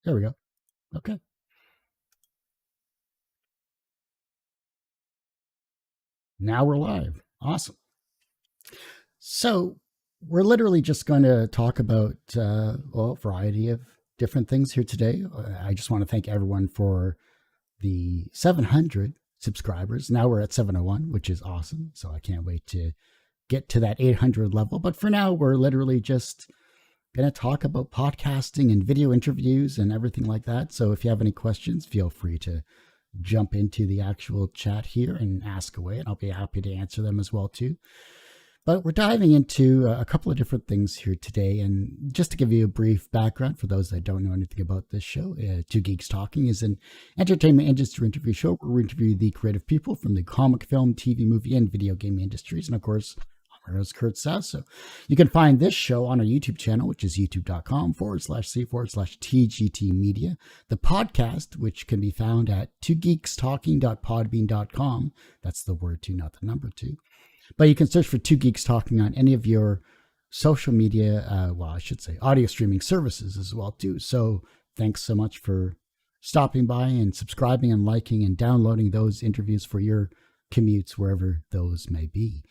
There we go. Okay. Now we're live. Awesome. So we're literally just going to talk about a variety of different things here today. I just want to thank everyone for the 700 subscribers. Now we're at 701, which is awesome. So I can't wait to get to that 800 level. But for now, we're literally just going to talk about podcasting and video interviews and everything like that. So if you have any questions, feel free to jump into the actual chat here and ask away, and I'll be happy to answer them as well too. But we're diving into a couple of different things here today. And just to give you a brief background for those that don't know anything about this show, Two Geeks Talking is an entertainment industry interview show where we interview the creative people from the comic, film, TV, movie, and video game industries. And of course, as Kurt says. So you can find this show on our YouTube channel, which is youtube.com/c/TGT Media. The podcast, which can be found at twogeekstalking.podbean.com. That's the word two, not the number two. But you can search for Two Geeks Talking on any of your social media, I should say audio streaming services as well too. So thanks so much for stopping by and subscribing and liking and downloading those interviews for your commutes, wherever those may be.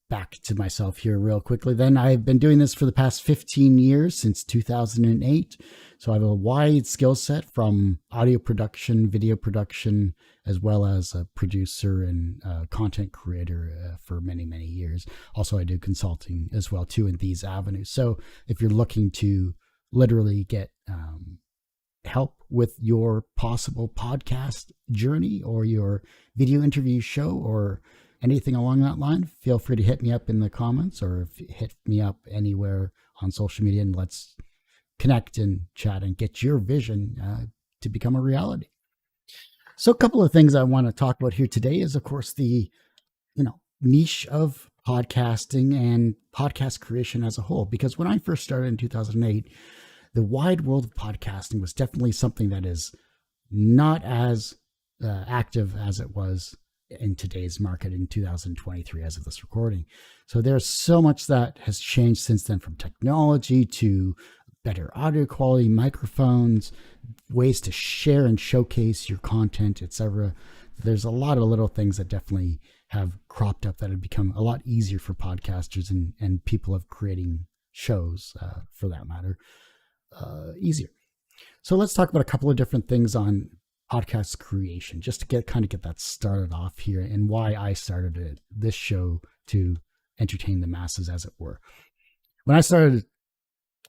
Back to myself here real quickly. Then I've been doing this for the past 15 years, since 2008. So I have a wide skill set from audio production, video production, as well as a producer and content creator for many, many years. Also, I do consulting as well too in these avenues. So if you're looking to literally get help with your possible podcast journey or your video interview show or anything along that line, feel free to hit me up in the comments or hit me up anywhere on social media, and let's connect and chat and get your vision to become a reality. So a couple of things I want to talk about here today is, of course, the niche of podcasting and podcast creation as a whole. Because when I first started in 2008, the wide world of podcasting was definitely something that is not as active as it was in today's market in 2023 as of this recording. So there's so much that has changed since then, from technology to better audio quality, microphones, ways to share and showcase your content, etc. There's a lot of little things that definitely have cropped up that have become a lot easier for podcasters and people of creating shows, for that matter, easier. So let's talk about a couple of different things on podcast creation, just to get that started off here, and why I started this show to entertain the masses, as it were. When I started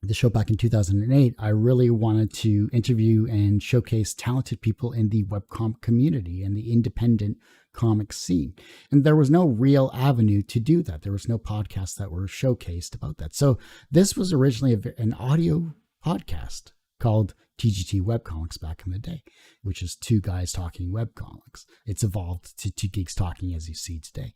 the show back in 2008, I really wanted to interview and showcase talented people in the webcomic community and the independent comic scene. And there was no real avenue to do that. There was no podcasts that were showcased about that. So this was originally an audio podcast called TGT Webcomics back in the day, which is Two Guys Talking Webcomics. It's evolved to Two Geeks Talking as you see today.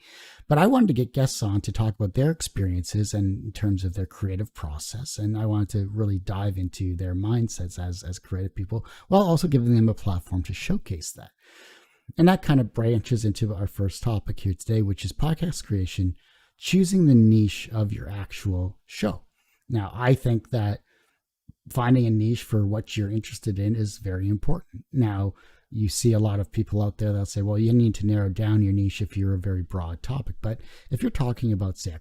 But I wanted to get guests on to talk about their experiences and in terms of their creative process. And I wanted to really dive into their mindsets as creative people, while also giving them a platform to showcase that. And that kind of branches into our first topic here today, which is podcast creation, choosing the niche of your actual show. Now, I think that finding a niche for what you're interested in is very important. Now, you see a lot of people out there that say, well, you need to narrow down your niche if you're a very broad topic. But if you're talking about, say,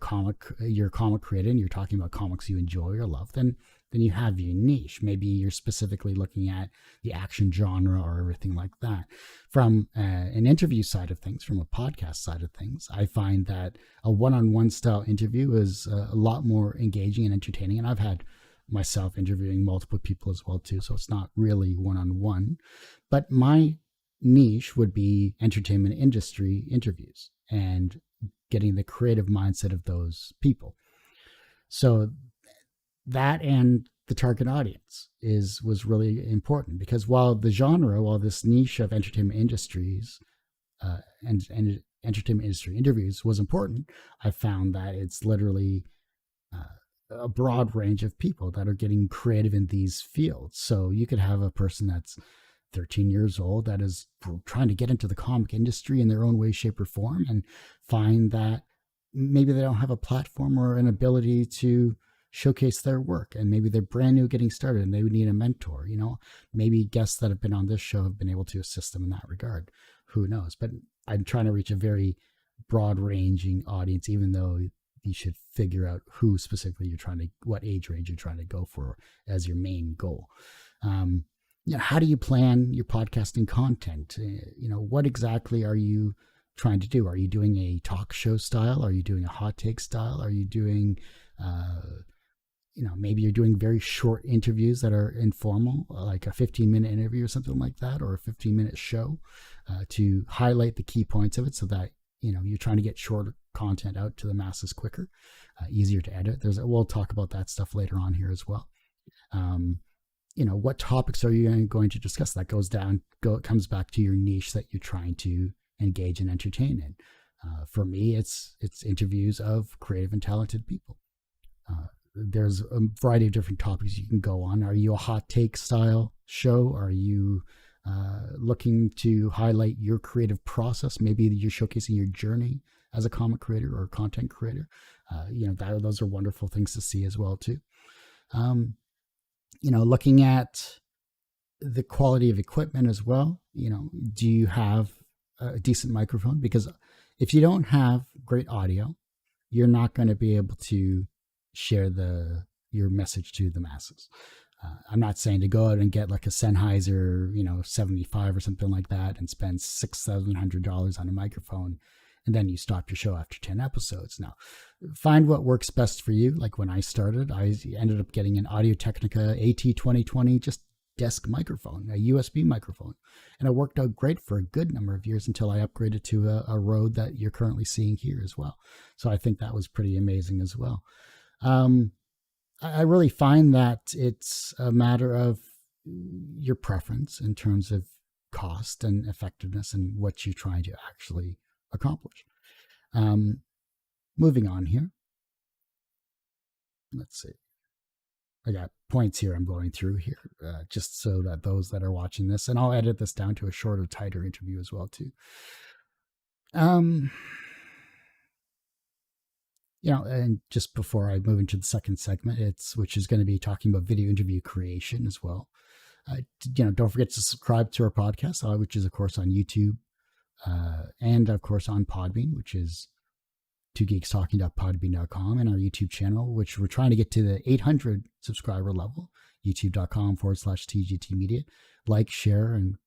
you're a comic creator and you're talking about comics you enjoy or love, then you have your niche. Maybe you're specifically looking at the action genre or everything like that. From an interview side of things, from a podcast side of things, I find that a one-on-one style interview is a lot more engaging and entertaining. And I've had myself interviewing multiple people as well too, so it's not really one-on-one. But my niche would be entertainment industry interviews and getting the creative mindset of those people. So that and the target audience was really important, because while this niche of entertainment industries and entertainment industry interviews was important, I found that it's literally a broad range of people that are getting creative in these fields. So you could have a person that's 13 years old that is trying to get into the comic industry in their own way, shape, or form, and find that maybe they don't have a platform or an ability to showcase their work, and maybe they're brand new getting started and they would need a mentor. Maybe guests that have been on this show have been able to assist them in that regard. Who knows? But I'm trying to reach a very broad ranging audience, even though you should figure out who specifically what age range you're trying to go for as your main goal. How do you plan your podcasting content? What exactly are you trying to do? Are you doing a talk show style? Are you doing a hot take style? Are you doing, maybe you're doing very short interviews that are informal, like a 15-minute interview or something like that, or a 15-minute show to highlight the key points of it so that, you're trying to get shorter content out to the masses quicker, easier to edit. We'll talk about that stuff later on here as well. What topics are you going to discuss? That comes back to your niche that you're trying to engage and entertain in. For me, it's interviews of creative and talented people. There's a variety of different topics you can go on. Are you a hot take style show? Are you looking to highlight your creative process? Maybe you're showcasing your journey as a comic creator or content creator. Those are wonderful things to see as well too. Looking at the quality of equipment as well. Do you have a decent microphone? Because if you don't have great audio, you're not going to be able to share your message to the masses. I'm not saying to go out and get like a Sennheiser, 75 or something like that and spend $600-$700 on a microphone, and then you stop your show after 10 episodes. Now, find what works best for you. Like when I started, I ended up getting an Audio-Technica AT2020 just desk microphone, a USB microphone, and it worked out great for a good number of years until I upgraded to a Rode that you're currently seeing here as well. So I think that was pretty amazing as well. I really find that it's a matter of your preference in terms of cost and effectiveness and what you're trying to actually accomplish. Moving on here. Let's see. I got points here I'm going through here, just so that those that are watching this, and I'll edit this down to a shorter, tighter interview as well too. And just before I move into the second segment, which is going to be talking about video interview creation as well. Don't forget to subscribe to our podcast, which is of course on YouTube, and of course on Podbean, which is twogeekstalking.podbean.com, and our YouTube channel, which we're trying to get to the 800 subscriber level, youtube.com/TGT Media. Like, share, and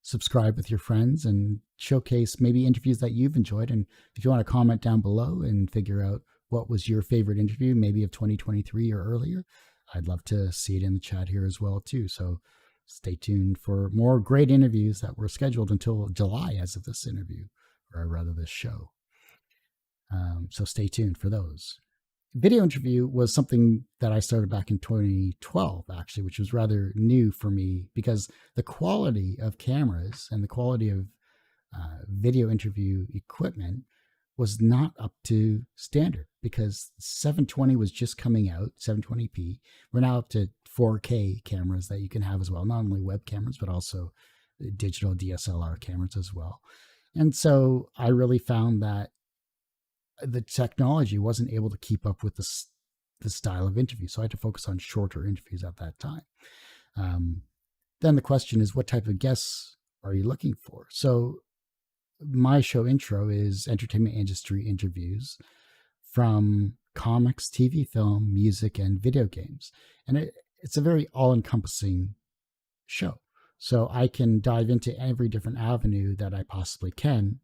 subscribe with your friends and showcase maybe interviews that you've enjoyed. And if you want to comment down below and figure out what was your favorite interview, maybe of 2023 or earlier, I'd love to see it in the chat here as well too. So stay tuned for more great interviews that were scheduled until July as of this interview, or rather this show. So stay tuned for those. Video interview was something that I started back in 2012, actually, which was rather new for me because the quality of cameras and the quality of video interview equipment was not up to standard, because 720 was just coming out, 720p. We're now up to 4K cameras that you can have as well, not only web cameras, but also digital DSLR cameras as well. And so I really found that the technology wasn't able to keep up with the style of interview. So I had to focus on shorter interviews at that time. Then the question is, what type of guests are you looking for? So my show intro is entertainment industry interviews from comics, TV, film, music, and video games. And it's a very all-encompassing show. So I can dive into every different avenue that I possibly can,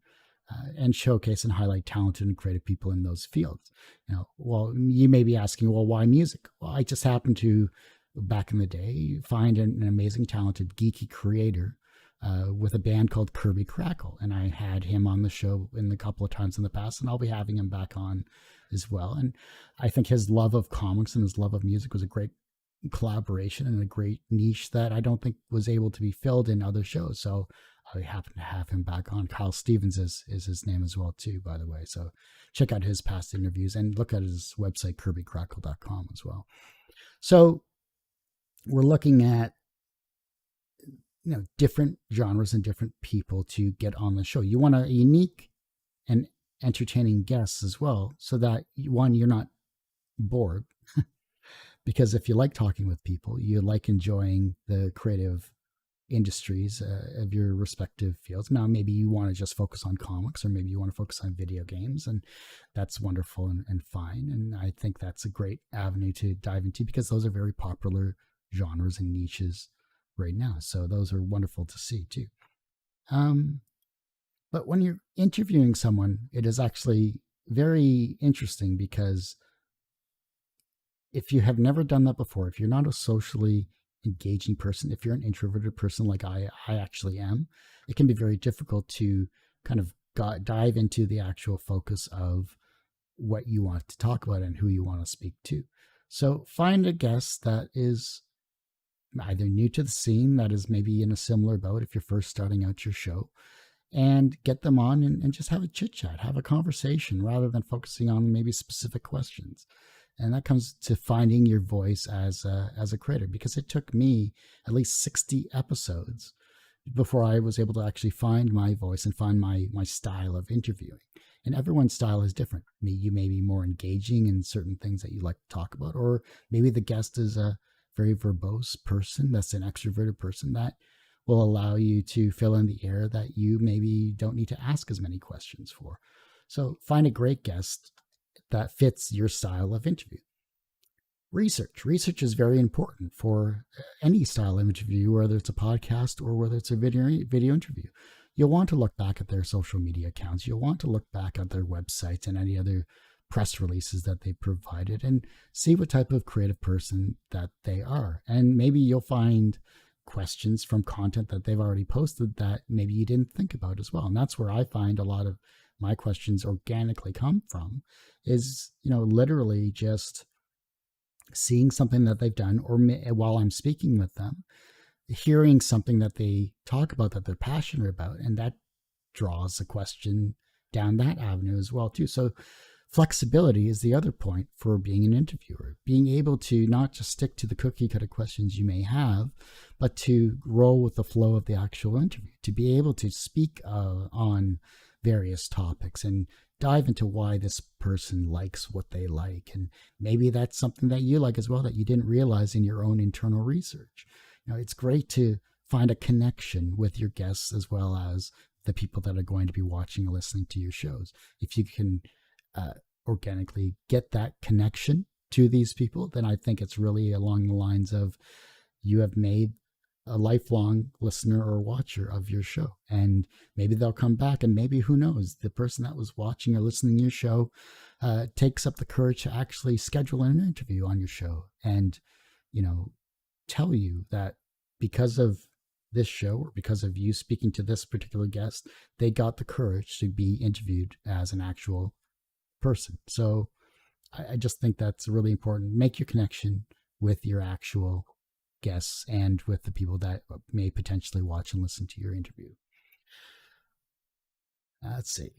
and showcase and highlight talented and creative people in those fields. Well, you may be asking, well, why music? Well, I just happened to, back in the day, find an amazing, talented, geeky creator with a band called Kirby Crackle. And I had him on the show in a couple of times in the past, and I'll be having him back on as well. And I think his love of comics and his love of music was a great collaboration and a great niche that I don't think was able to be filled in other shows. So I happen to have him back on. Kyle Stevens is his name as well too, by the way. So check out his past interviews and look at his website, kirbycrackle.com as well. So we're looking at different genres and different people to get on the show. You want a unique and entertaining guests as well, so that one, you're not bored, Because if you like talking with people, you like enjoying the creative industries of your respective fields. Now, maybe you want to just focus on comics, or maybe you want to focus on video games, and that's wonderful and fine. And I think that's a great avenue to dive into, because those are very popular genres and niches right now. So those are wonderful to see too. Um, but when you're interviewing someone, it is actually very interesting, because if you have never done that before, if you're not a socially engaging person, if you're an introverted person like I actually am, it can be very difficult to kind of dive into the actual focus of what you want to talk about and who you want to speak to. So find a guest that is either new to the scene, that is maybe in a similar boat if you're first starting out your show, and get them on and just have a chit chat, have a conversation, rather than focusing on maybe specific questions. And that comes to finding your voice as a creator, because it took me at least 60 episodes before I was able to actually find my voice and find my style of interviewing. And everyone's style is different. You may be more engaging in certain things that you like to talk about, or maybe the guest is a very verbose person, that's an extroverted person, that will allow you to fill in the air that you maybe don't need to ask as many questions for. So find a great guest that fits your style of interview. Research is very important for any style of interview, whether it's a podcast or whether it's a video interview. You'll want to look back at their social media accounts. You'll want to look back at their websites and any other press releases that they provided, and see what type of creative person that they are. And maybe you'll find questions from content that they've already posted that maybe you didn't think about as well. And that's where I find a lot of my questions organically come from, is, literally just seeing something that they've done, or while I'm speaking with them, hearing something that they talk about that they're passionate about, and that draws a question down that avenue as well too. So flexibility is the other point for being an interviewer, being able to not just stick to the cookie cutter questions you may have, but to roll with the flow of the actual interview, to be able to speak on various topics and dive into why this person likes what they like. And maybe that's something that you like as well that you didn't realize in your own internal research. It's great to find a connection with your guests as well as the people that are going to be watching and listening to your shows. If you can organically get that connection to these people, then I think it's really along the lines of you have made a lifelong listener or watcher of your show. And maybe they'll come back, and maybe, who knows, the person that was watching or listening to your show takes up the courage to actually schedule an interview on your show and, tell you that because of this show, or because of you speaking to this particular guest, they got the courage to be interviewed as an actual person. So I just think that's really important. Make your connection with your actual guests and with the people that may potentially watch and listen to your interview. Let's see.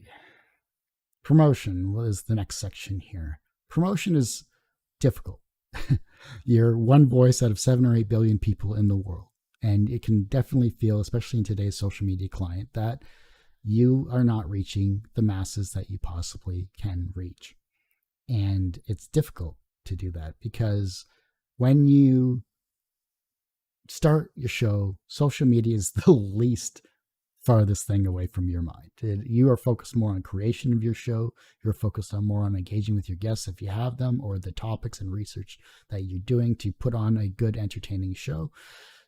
Promotion was the next section here. Promotion is difficult. You're one voice out of 7 or 8 billion people in the world. And it can definitely feel, especially in today's social media climate, that you are not reaching the masses that you possibly can reach. And it's difficult to do that, because when you start your show, social media is the least farthest thing away from your mind. You are focused more on creation of your show. You're focused on more on engaging with your guests if you have them, or the topics and research that you're doing to put on a good, entertaining show.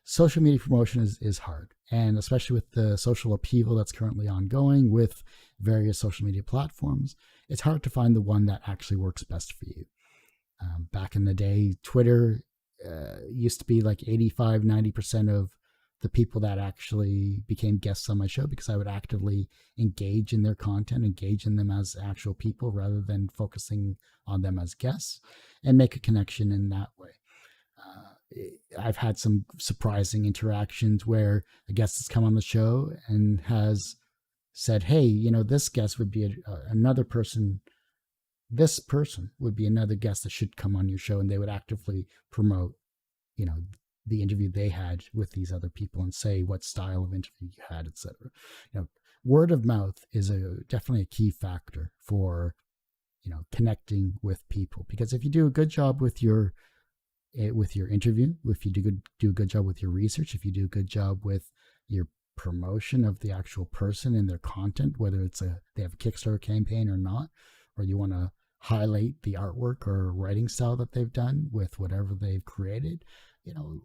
Social media promotion is hard, and especially with the social upheaval that's currently ongoing with various social media platforms, it's hard to find the one that actually works best for you. Back in the day, Twitter used to be like 85-90% of the people that actually became guests on my show, because I would actively engage in their content, engage in them as actual people rather than focusing on them as guests, and make a connection in that way. I've had some surprising interactions where a guest has come on the show and has said, hey, this guest would be another person. This person would be another guest that should come on your show. And they would actively promote, the interview they had with these other people and say what style of interview you had, etc. Word of mouth is definitely a key factor for, connecting with people. Because if you do a good job with your with your interview, if you do a good job with your research, if you do a good job with your promotion of the actual person and their content, whether they have a Kickstarter campaign or not, or you want to highlight the artwork or writing style that they've done with whatever they've created, you know,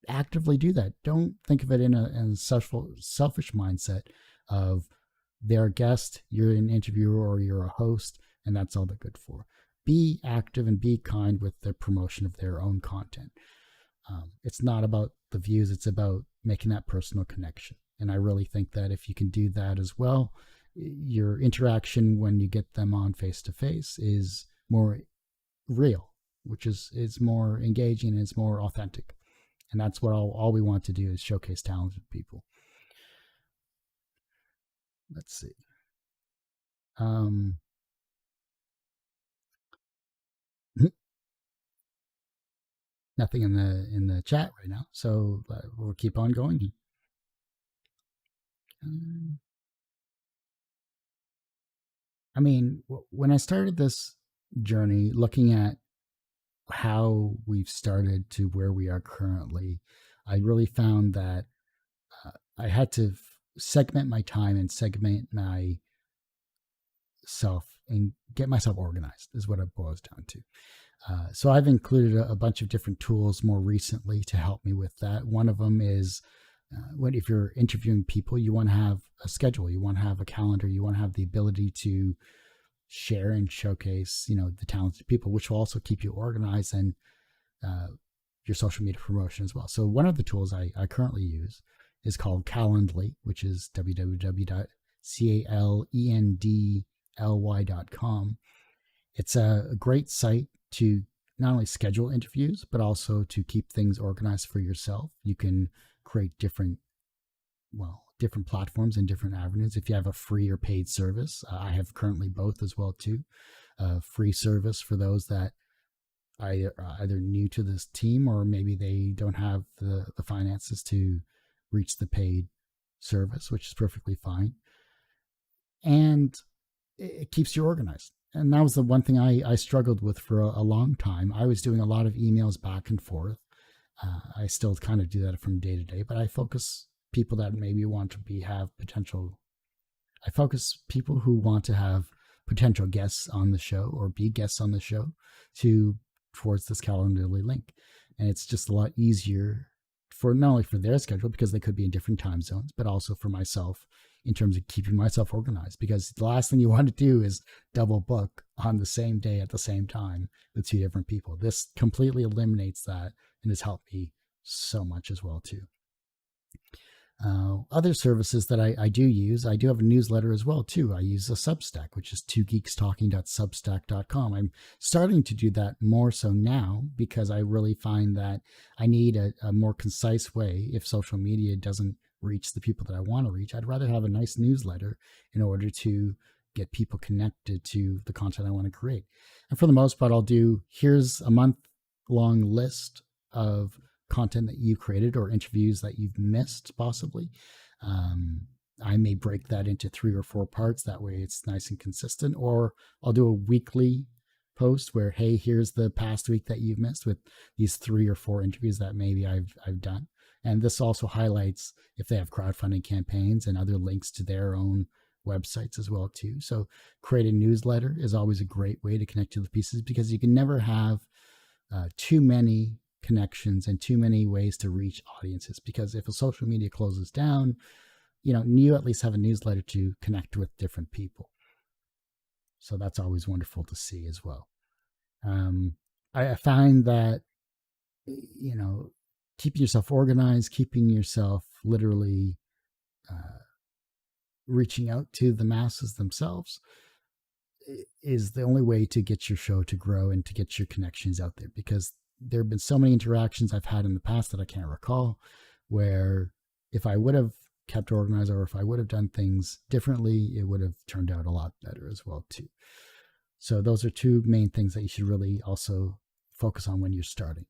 actively do that. Don't think of it in a selfish mindset of they're a guest, you're an interviewer, or you're a host, and that's all they're good for. Be active and be kind with the promotion of their own content. It's not about the views, it's about making that personal connection. And I really think that if you can do that as well, your interaction when you get them on face to face is more real, which is more engaging and it's more authentic. And that's what all we want to do is showcase talented people. Let's see. Um, Nothing in the chat right now, so we'll keep on going. Um, I mean, when I started this journey, looking at how we've started to where we are currently, I really found that I had to segment my time and segment myself and get myself organized, is what it boils down to. So I've included a bunch of different tools more recently to help me with that. One of them is if you're interviewing people, you want to have a schedule, you want to have a calendar, you want to have the ability to share and showcase, the talented people, which will also keep you organized and your social media promotion as well. So one of the tools I currently use is called Calendly, which is www.calendly.com. It's a great site to not only schedule interviews, but also to keep things organized for yourself. You can create different platforms and different avenues. If you have a free or paid service, I have currently both as well too. Free service for those that are either new to this team or maybe they don't have the finances to reach the paid service, which is perfectly fine. And it keeps you organized. And that was the one thing I struggled with for a long time. I was doing a lot of emails back and forth. I still kind of do that from day to day, but I focus people that maybe want to have potential. I focus people who want to have potential guests on the show or be guests on the show towards this Calendly link. And it's just a lot easier for not only for their schedule because they could be in different time zones, but also for myself in terms of keeping myself organized, because the last thing you want to do is double book on the same day at the same time with two different people. This completely eliminates that and has helped me so much as well too. Other services that I do use, I do have a newsletter as well too. I use a Substack, which is twogeekstalking.substack.com. I'm starting to do that more so now because I really find that I need a more concise way. If social media doesn't reach the people that I want to reach, I'd rather have a nice newsletter in order to get people connected to the content I want to create. And for the most part, I'll do, here's a month-long list of content that you created or interviews that you've missed possibly. I may break that into 3 or 4 parts. That way it's nice and consistent. Or I'll do a weekly post where, hey, here's the past week that you've missed with these 3 or 4 interviews that maybe I've done. And this also highlights if they have crowdfunding campaigns and other links to their own websites as well too. So create a newsletter is always a great way to connect to the pieces, because you can never have too many connections and too many ways to reach audiences, because if a social media closes down, you at least have a newsletter to connect with different people. So that's always wonderful to see as well. I find that keeping yourself organized, keeping yourself literally reaching out to the masses themselves is the only way to get your show to grow and to get your connections out there, because there have been so many interactions I've had in the past that I can't recall where if I would have kept organized or if I would have done things differently, it would have turned out a lot better as well too. So those are 2 main things that you should really also focus on when you're starting.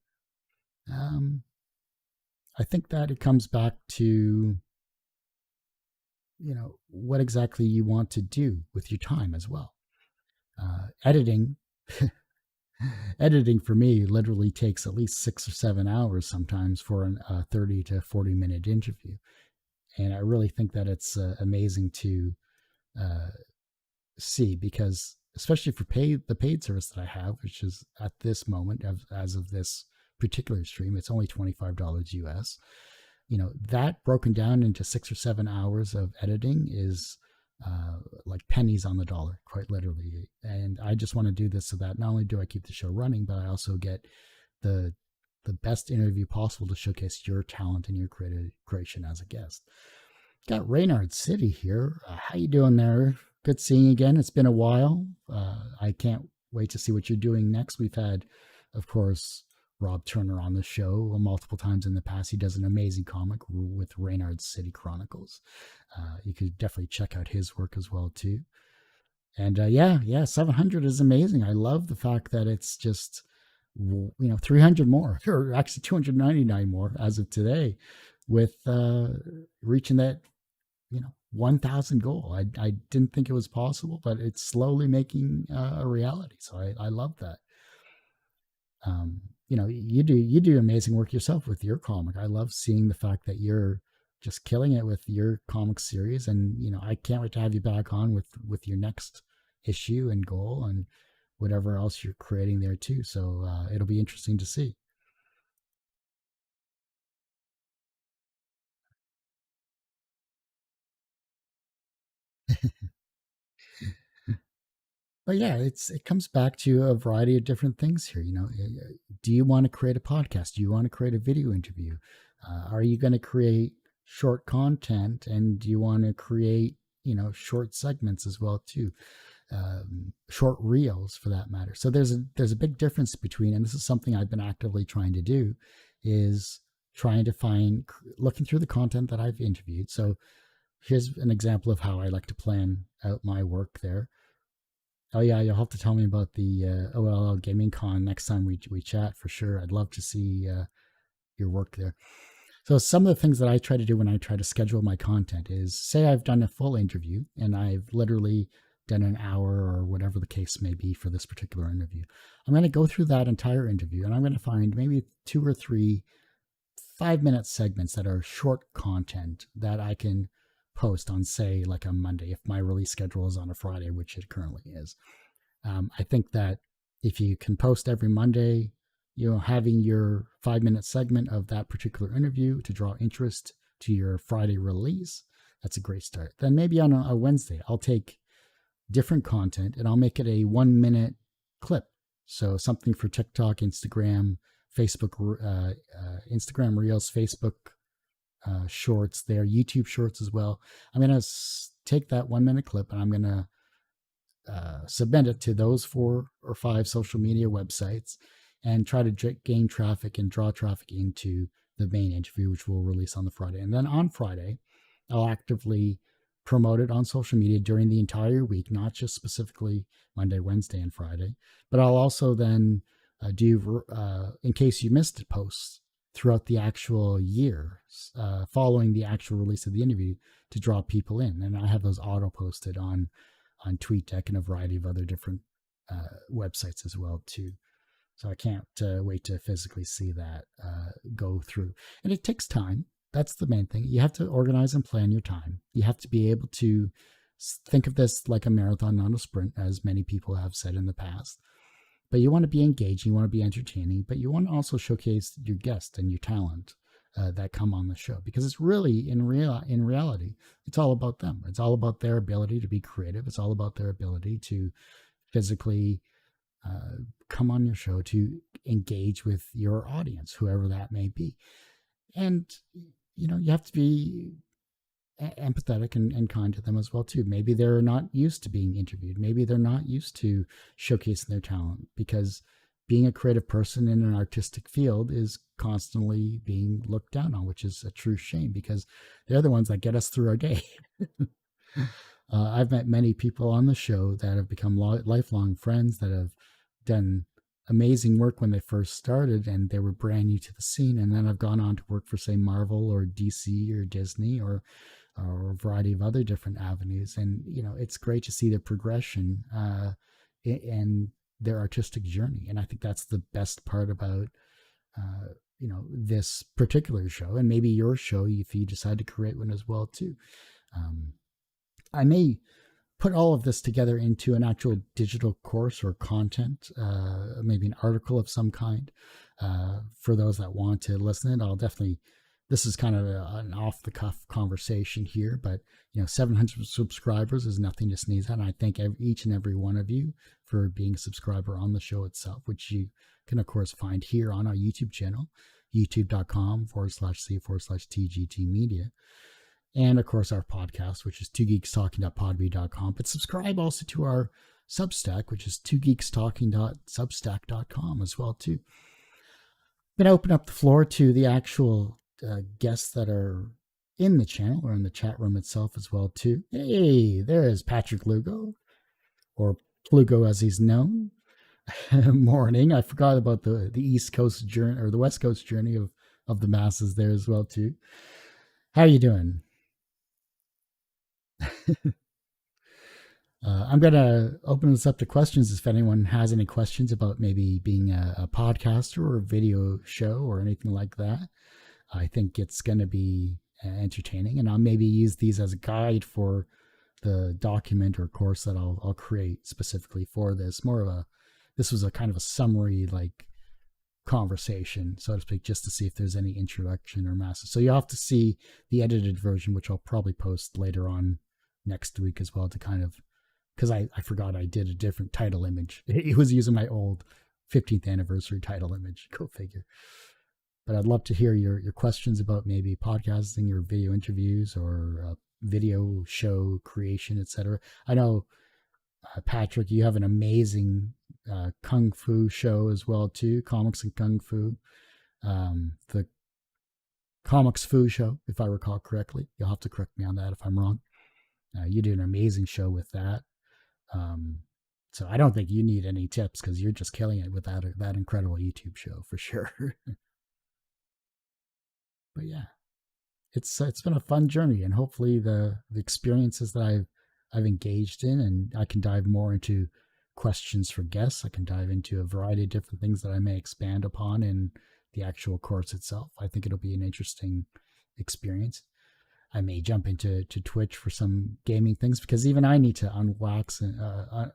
I think that it comes back to, what exactly you want to do with your time as well. Editing Editing for me literally takes at least 6 or 7 hours sometimes for a 30 to 40 minute interview. And I really think that it's amazing to uh, see, because especially for the paid service that I have, which is at this moment as of this particular stream, it's only $25 US. That broken down into 6 or 7 hours of editing is like pennies on the dollar, quite literally. And I just want to do this so that not only do I keep the show running, but I also get the the best interview possible to showcase your talent and your creation as a guest. Got Reynard City here. How you doing there? Good seeing you again. It's been a while. I can't wait to see what you're doing next. We've had, of course, Rob Turner on the show multiple times in the past. He does an amazing comic with Reynard City Chronicles. You could definitely check out his work as well too. And yeah, 700 is amazing. I love the fact that it's just 300 more, or actually 299 more as of today, with reaching that 1,000 goal. I didn't think it was possible, but it's slowly making a reality. So I love that. You do amazing work yourself with your comic. I love seeing the fact that you're just killing it with your comic series, and I can't wait to have you back on with your next issue and goal and whatever else you're creating there too. So it'll be interesting to see. But yeah, it comes back to a variety of different things here. Do you want to create a podcast? Do you want to create a video interview? Are you going to create short content, and do you want to create short segments as well too? Short reels for that matter. So there's a big difference between, and this is something I've been actively trying to do, is trying to find, looking through the content that I've interviewed. So here's an example of how I like to plan out my work there. Oh yeah, you'll have to tell me about the OLL Gaming Con next time we chat for sure. I'd love to see your work there. So some of the things that I try to do when I try to schedule my content is, say I've done a full interview and I've literally done an hour or whatever the case may be for this particular interview. I'm going to go through that entire interview and I'm going to find maybe 2 or 3 5-minute segments that are short content that I can post on, say, like a Monday, if my release schedule is on a Friday, which it currently is. I think that if you can post every Monday, having your 5-minute segment of that particular interview to draw interest to your Friday release, that's a great start. Then maybe on a Wednesday, I'll take different content and I'll make it a 1 minute clip. So something for TikTok, Instagram, Facebook, Instagram Reels, Facebook Shorts there, YouTube Shorts as well. I'm going to take that 1 minute clip and I'm going to submit it to those 4 or 5 social media websites and try to gain traffic and draw traffic into the main interview, which we'll release on the Friday. And then on Friday, I'll actively promote it on social media during the entire week, not just specifically Monday, Wednesday, and Friday. But I'll also then do, in case you missed it, posts throughout the actual year following the actual release of the interview to draw people in. And I have those auto posted on TweetDeck and a variety of other different websites as well too. So I can't wait to physically see that go through. And it takes time. That's the main thing. You have to organize and plan your time. You have to be able to think of this like a marathon, not a sprint, as many people have said in the past. But you want to be engaging, you want to be entertaining, but you want to also showcase your guests and your talent that come on the show, because it's really in reality, it's all about them. It's all about their ability to be creative. It's all about their ability to physically come on your show to engage with your audience, whoever that may be. And you have to be empathetic and kind to them as well too. Maybe they're not used to being interviewed. Maybe they're not used to showcasing their talent, because being a creative person in an artistic field is constantly being looked down on, which is a true shame, because they're the ones that get us through our day. I've met many people on the show that have become lifelong friends, that have done amazing work when they first started and they were brand new to the scene, and then have gone on to work for, say, Marvel or DC or Disney or a variety of other different avenues. And it's great to see the progression and their artistic journey. And I think that's the best part about this particular show, and maybe your show if you decide to create one as well too. um, I may put all of this together into an actual digital course or content, maybe an article of some kind, for those that want to listen. I'll definitely. This is kind of an off the cuff conversation here, but 700 subscribers is nothing to sneeze at. And I thank each and every one of you for being a subscriber on the show itself, which you can of course find here on our YouTube channel, youtube.com/c/tgt media. And of course, our podcast, which is twogeekstalking.podbean.com. But subscribe also to our Substack, which is twogeekstalking.substack.com as well too. I'm going to open up the floor to the actual guests that are in the channel or in the chat room itself as well too. Hey, there is Patrick Lugo, or Plugo as he's known. Morning. I forgot about the East Coast journey or the West Coast journey of the masses there as well too. How are you doing? I'm going to open this up to questions if anyone has any questions about maybe being a podcaster or a video show or anything like that. I think it's going to be entertaining, and I'll maybe use these as a guide for the document or course that I'll create specifically for this. This was a kind of a summary, like conversation, so to speak, just to see if there's any introduction or masses. So you'll have to see the edited version, which I'll probably post later on next week as well, to kind of, because I forgot I did a different title image. It was using my old 15th anniversary title image. Go figure. But I'd love to hear your questions about maybe podcasting or video interviews or video show creation, etc. I know, Patrick, you have an amazing kung fu show as well too, comics and kung fu. The Comics Fu show, if I recall correctly. You'll have to correct me on that if I'm wrong. You do an amazing show with that. So I don't think you need any tips because you're just killing it with that incredible YouTube show for sure. But yeah, it's been a fun journey, and hopefully the experiences that I've engaged in, and I can dive more into questions for guests. I can dive into a variety of different things that I may expand upon in the actual course itself. I think it'll be an interesting experience. I may jump into Twitch for some gaming things because even I need to unwax and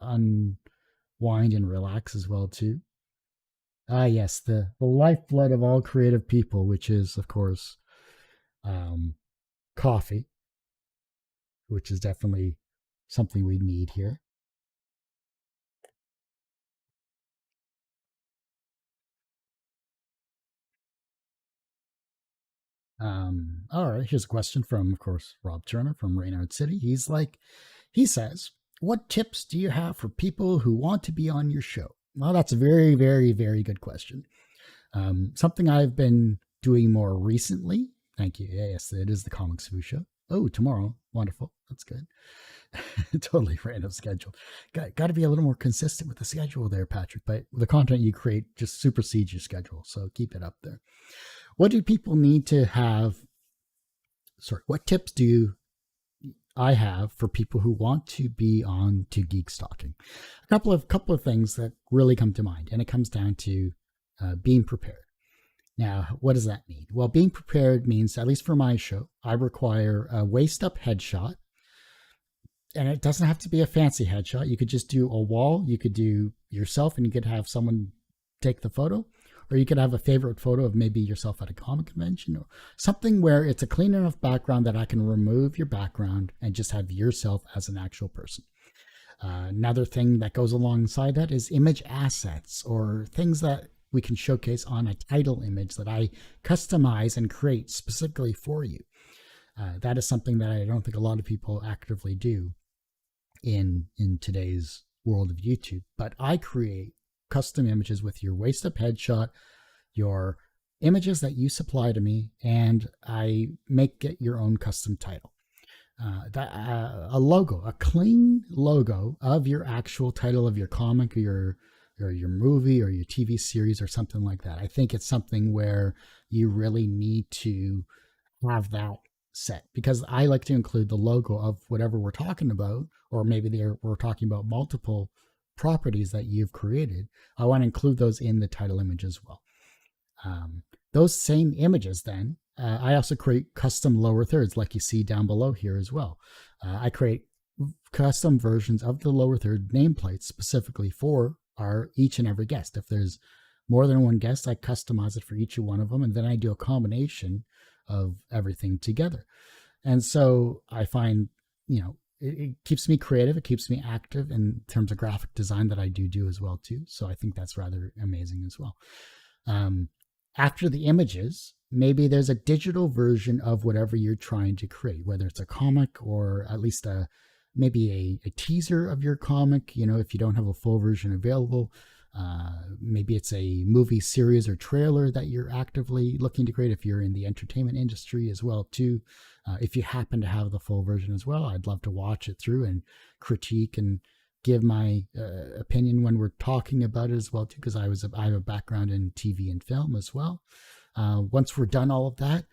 unwind and relax as well too. Yes, the lifeblood of all creative people, which is of course coffee, which is definitely something we need here. All right, here's a question from, of course, Rob Turner from Raynard City. He says, what tips do you have for people who want to be on your show? Well, that's a very, very, very good question. Something I've been doing more recently. Thank you. Yes, it is the Comics Fu show. Oh, tomorrow. Wonderful. That's good. Totally random schedule. Got to be a little more consistent with the schedule there, Patrick. But the content you create just supersedes your schedule. So keep it up there. What do people need to have? Sorry, what tips do I have for people who want to be on Two Geeks Talking? A couple of things that really come to mind, and it comes down to being prepared. Now, what does that mean? Well, being prepared means, at least for my show, I require a waist-up headshot. And it doesn't have to be a fancy headshot. You could just do a wall. You could do yourself and you could have someone take the photo. Or you could have a favorite photo of maybe yourself at a comic convention or something where it's a clean enough background that I can remove your background and just have yourself as an actual person. Another thing that goes alongside that is image assets or things that we can showcase on a title image that I customize and create specifically for you. That is something that I don't think a lot of people actively do in today's world of YouTube. But I create custom images with your waist-up headshot, your images that you supply to me, and I make it your own custom title. A logo, a clean logo of your actual title of your comic or your movie or your TV series or something like that. I think it's something where you really need to have that set, because I like to include the logo of whatever we're talking about, or maybe we're talking about multiple properties that you've created, I want to include those in the title image as well. Those same images, then, I also create custom lower thirds like you see down below here as well. I create custom versions of the lower third nameplates specifically for each and every guest. If there's more than one guest, I customize it for each one of them, and then I do a combination of everything together. And so I find, it keeps me creative. It keeps me active in terms of graphic design that I do as well too. So I think that's rather amazing as well. After the images, maybe there's a digital version of whatever you're trying to create, whether it's a comic or at least maybe a teaser of your comic. If you don't have a full version available, maybe it's a movie series or trailer that you're actively looking to create if you're in the entertainment industry as well too. If you happen to have the full version as well, I'd love to watch it through and critique and give my opinion when we're talking about it as well too, because I have a background in TV and film as well. Once we're done all of that,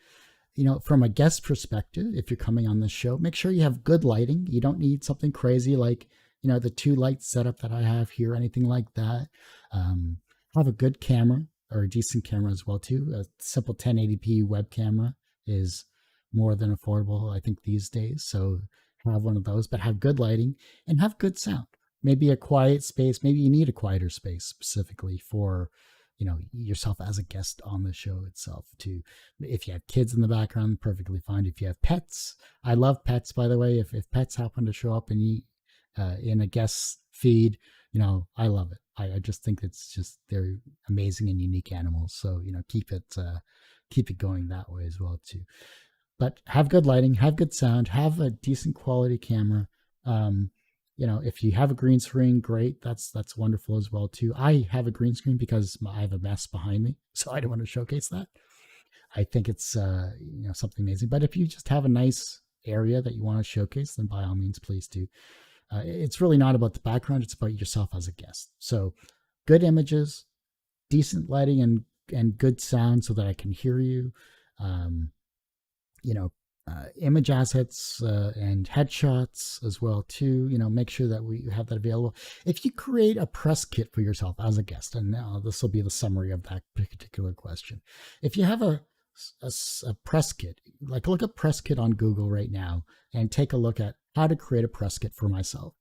from a guest perspective, if you're coming on this show, make sure you have good lighting. You don't need something crazy like the 2 light setup that I have here, anything like that. Have a good camera or a decent camera as well too. A simple 1080p web camera is more than affordable, I think, these days. So have one of those, but have good lighting and have good sound. Maybe a quiet space. Maybe you need a quieter space specifically for yourself as a guest on the show itself too. If you have kids in the background, perfectly fine. If you have pets, I love pets, by the way. If pets happen to show up in a guest feed, I love it. I just think they're amazing and unique animals. So keep it going that way as well too. But have good lighting, have good sound, have a decent quality camera. If you have a green screen, great. That's wonderful as well too. I have a green screen because I have a mess behind me, so I don't want to showcase that. I think it's something amazing. But if you just have a nice area that you want to showcase, then by all means, please do. It's really not about the background; it's about yourself as a guest. So, good images, decent lighting, and good sound so that I can hear you. Image assets and headshots as well too. Make sure that we have that available. If you create a press kit for yourself as a guest, and now this will be the summary of that particular question. If you have a press kit, like look up press kit on Google right now and take a look at how to create a press kit for myself.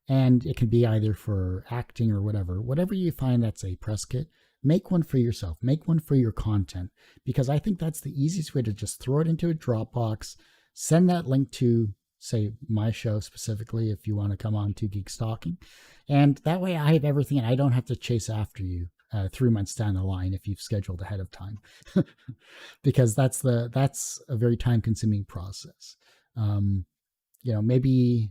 And it can be either for acting or whatever you find that's a press kit. Make one for yourself. Make one for your content, because I think that's the easiest way to just throw it into a Dropbox, send that link to, say, my show specifically, if you want to come on Two Geeks Talking. And that way I have everything and I don't have to chase after you 3 months down the line if you've scheduled ahead of time, because that's a very time consuming process. Maybe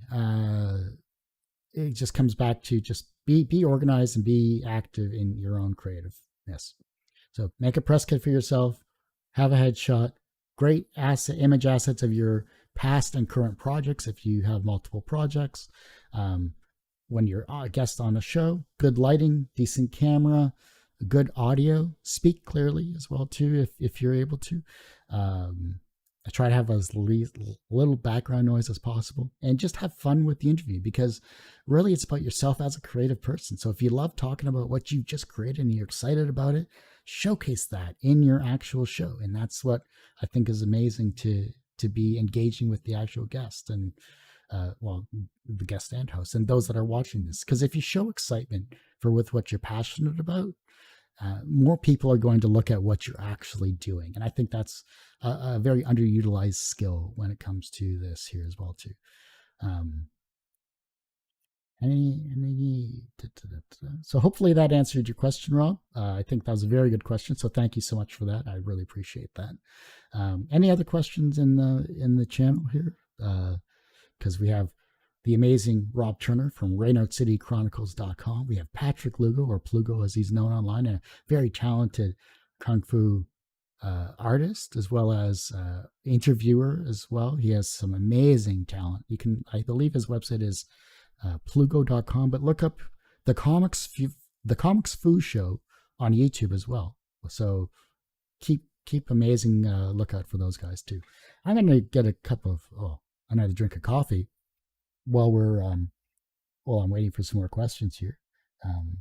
it just comes back to just be organized and be active in your own creativeness. So make a press kit for yourself, have a headshot, great image assets of your past and current projects if you have multiple projects. When you're a guest on a show, good lighting, decent camera, good audio, speak clearly as well too if you're able to. I try to have as little background noise as possible and just have fun with the interview, because really it's about yourself as a creative person. So if you love talking about what you just created and you're excited about it, showcase that in your actual show. And that's what I think is amazing, to be engaging with the actual guest and the guest and host and those that are watching this. Because if you show excitement with what you're passionate about, more people are going to look at what you're actually doing. And I think that's a very underutilized skill when it comes to this here as well too. So hopefully that answered your question, Rob. I think that was a very good question. So thank you so much for that. I really appreciate that. Any other questions in the channel here? Because we have the amazing Rob Turner from RaynaudCityChronicles.com. We have Patrick Lugo, or Plugo as he's known online, a very talented Kung Fu artist, as well as interviewer as well. He has some amazing talent. I believe his website is Plugo.com, but look up the Comics Fu Show on YouTube as well. So keep amazing lookout for those guys too. I'm going to get a cup of another drink of coffee while I'm waiting for some more questions here. Um,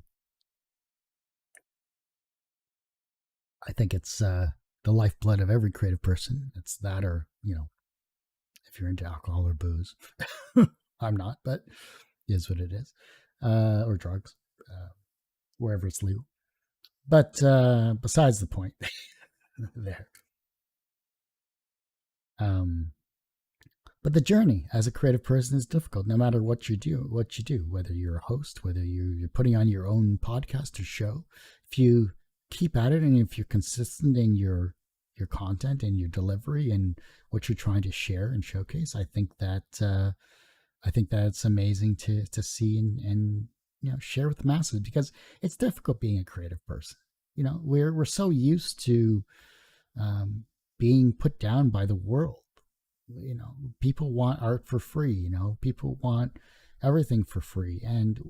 I think it's the lifeblood of every creative person. It's that, or if you're into alcohol or booze. I'm not, but it is what it is, or drugs, uh, wherever it's legal. But besides the point, there. Um, but the journey as a creative person is difficult, no matter what you do. Whether you're a host, whether you're putting on your own podcast or show, if you keep at it and if you're consistent in your content and your delivery and what you're trying to share and showcase, I think that's amazing to see and share with the masses, because it's difficult being a creative person. We're so used to um, being put down by the world. People want art for free. People want everything for free, and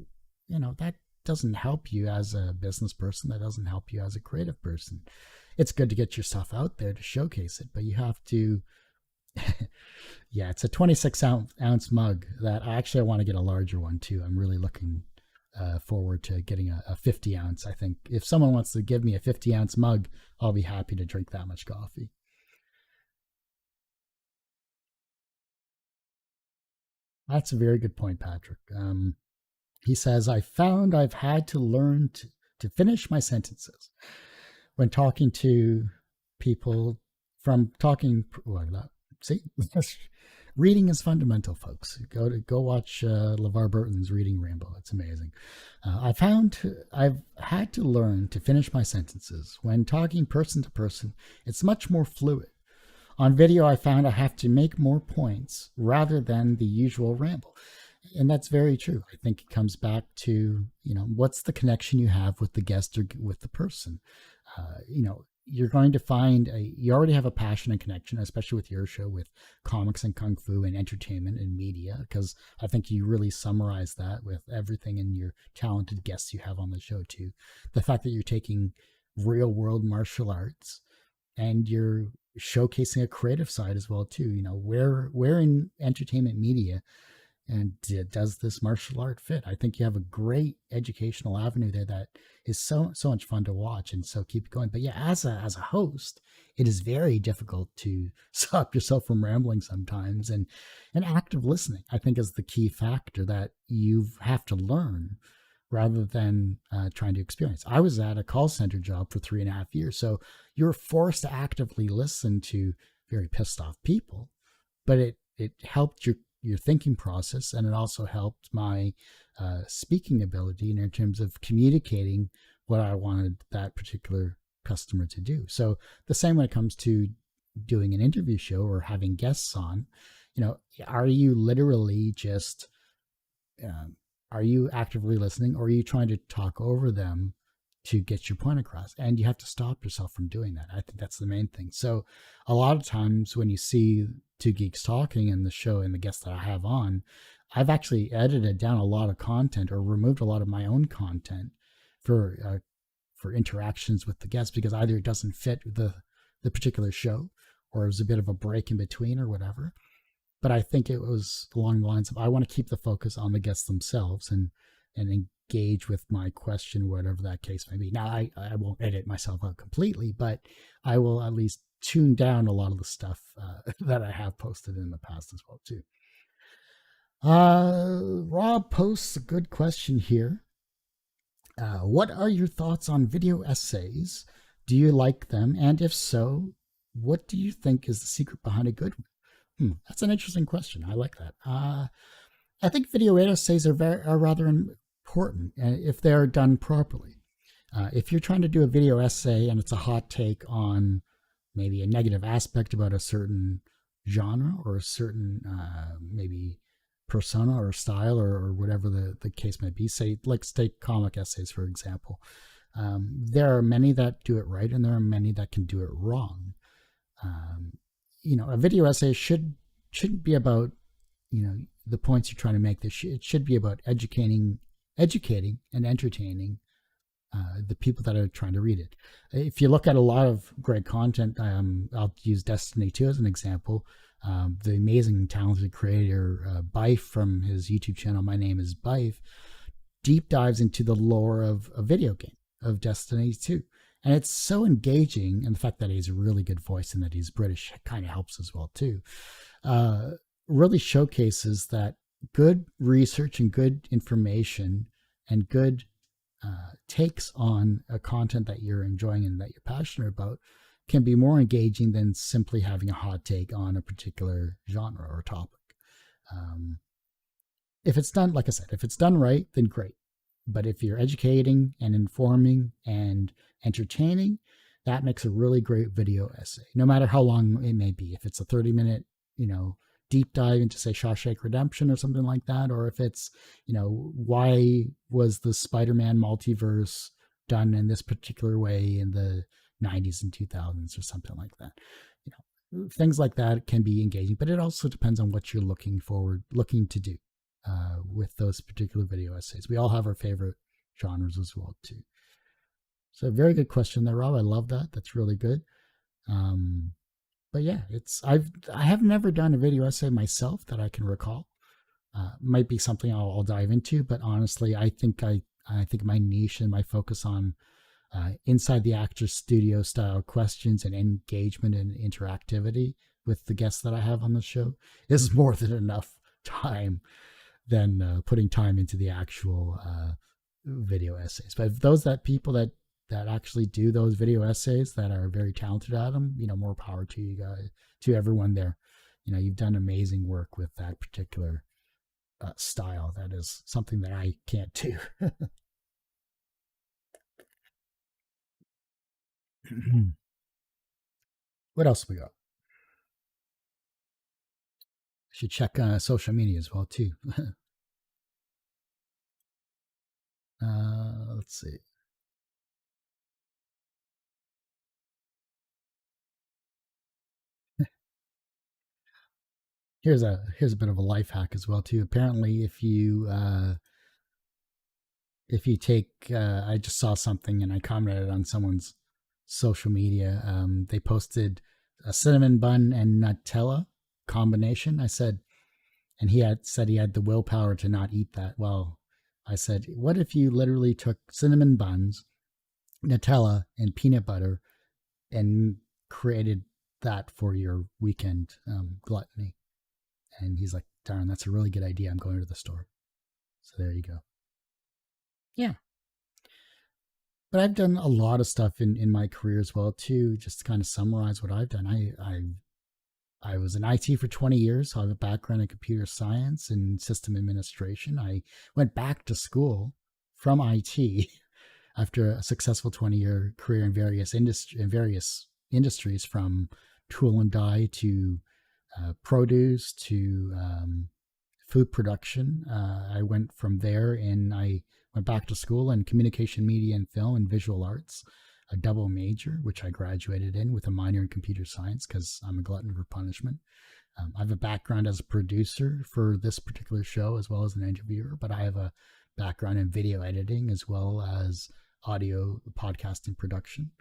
that doesn't help you as a business person. That doesn't help you as a creative person. It's good to get your stuff out there to showcase it, but you have to. Yeah, it's a 26-ounce mug that I want to get a larger one too. I'm really looking forward to getting a 50-ounce. I think if someone wants to give me a 50-ounce mug, I'll be happy to drink that much coffee. That's a very good point, Patrick. He says, I found I've had to learn to finish my sentences when talking to people from talking. Well, see, reading is fundamental, folks. Go watch LeVar Burton's Reading Rainbow. It's amazing. I've had to learn to finish my sentences when talking person to person. It's much more fluid. On video, I found I have to make more points rather than the usual ramble. And that's very true. I think it comes back to, what's the connection you have with the guest or with the person? You're going to find you already have a passion and connection, especially with your show with comics and kung fu and entertainment and media, because I think you really summarize that with everything in your talented guests you have on the show too. The fact that you're taking real world martial arts and you're showcasing a creative side as well too. Where in entertainment media and does this martial art fit? I think you have a great educational avenue there that is so much fun to watch, and so keep going. But yeah, as a host, it is very difficult to stop yourself from rambling sometimes, and active listening, I think, is the key factor that you have to learn rather than trying to experience. I was at a call center job for 3.5 years, so you're forced to actively listen to very pissed off people, but it helped your thinking process, and it also helped my speaking ability in terms of communicating what I wanted that particular customer to do. So the same when it comes to doing an interview show or having guests on, are you literally just are you actively listening, or are you trying to talk over them to get your point across? And you have to stop yourself from doing that. I think that's the main thing. So a lot of times when you see Two Geeks Talking and the show and the guests that I have on, I've actually edited down a lot of content or removed a lot of my own content for interactions with the guests, because either it doesn't fit the particular show, or it was a bit of a break in between or whatever. But I think it was along the lines of, I want to keep the focus on the guests themselves and engage with my question, whatever that case may be. Now, I won't edit myself out completely, but I will at least tune down a lot of the stuff that I have posted in the past as well, too. Rob posts a good question here. What are your thoughts on video essays? Do you like them? And if so, what do you think is the secret behind a good one? That's an interesting question. I like that. I think video essays are rather important if they are done properly. If you're trying to do a video essay and it's a hot take on maybe a negative aspect about a certain genre or a certain maybe persona or style or whatever the case may be, say, let's take comic essays, for example. There are many that do it right, and there are many that can do it wrong. A video essay shouldn't be about, the points you're trying to make. It should be about educating and entertaining the people that are trying to read it. If you look at a lot of great content, I'll use Destiny 2 as an example. The amazing, talented creator, Bife, from his YouTube channel, My Name is Bife, deep dives into the lore of a video game of Destiny 2. And it's so engaging, and the fact that he's a really good voice and that he's British kind of helps as well too. Uh, really showcases that good research and good information and good takes on a content that you're enjoying and that you're passionate about can be more engaging than simply having a hot take on a particular genre or topic. Um, if it's done, like I said, if it's done right, then great. But if you're educating and informing and entertaining, that makes a really great video essay, no matter how long it may be. If it's a 30-minute, deep dive into, say, Shawshank Redemption or something like that, or if it's, why was the Spider-Man multiverse done in this particular way in the 90s and 2000s or something like that. Things like that can be engaging, but it also depends on what you're looking to do with those particular video essays. We all have our favorite genres as well too. So very good question there, Rob. I love that. That's really good. But yeah, I have never done a video essay myself that I can recall. Might be something I'll dive into, but honestly, I think my niche and my focus on inside the actor studio style questions and engagement and interactivity with the guests that I have on the show is more than enough time than putting time into the actual video essays. But those people that actually do those video essays that are very talented at them, more power to you guys, to everyone there. You've done amazing work with that particular style. That is something that I can't do. What else we got? Should check social media as well too. Let's see. Here's a bit of a life hack as well too. Apparently, if you take, I just saw something and I commented on someone's social media. They posted a cinnamon bun and Nutella combination. I said, and he had said he had the willpower to not eat that. Well, I said, what if you literally took cinnamon buns, Nutella, and peanut butter and created that for your weekend gluttony? And he's like, darn, that's a really good idea. I'm going to the store. So there you go. Yeah. But I've done a lot of stuff in my career as well too. Just to kind of summarize what I've done, I was in IT for 20 years, so I have a background in computer science and system administration. I went back to school from IT after a successful 20-year career in various industries, from tool and die to produce to food production. I went from there and I went back to school in communication, media, and film and visual arts, a double major, which I graduated in with a minor in computer science because I'm a glutton for punishment. I have a background as a producer for this particular show as well as an interviewer, but I have a background in video editing as well as audio podcasting production.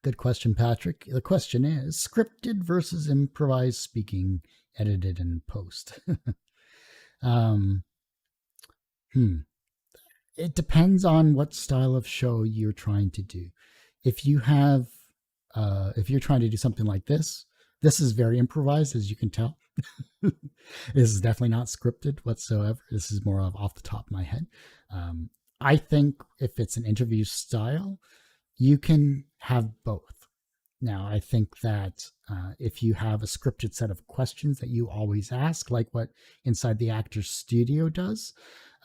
Good question, Patrick. The question is scripted versus improvised speaking, edited in post. It depends on what style of show you're trying to do. If you're trying to do something like this is very improvised, as you can tell. This is definitely not scripted whatsoever. This is more of off the top of my head. I think if it's an interview style, you can have both. Now, I think that if you have a scripted set of questions that you always ask, like what Inside the Actors Studio does,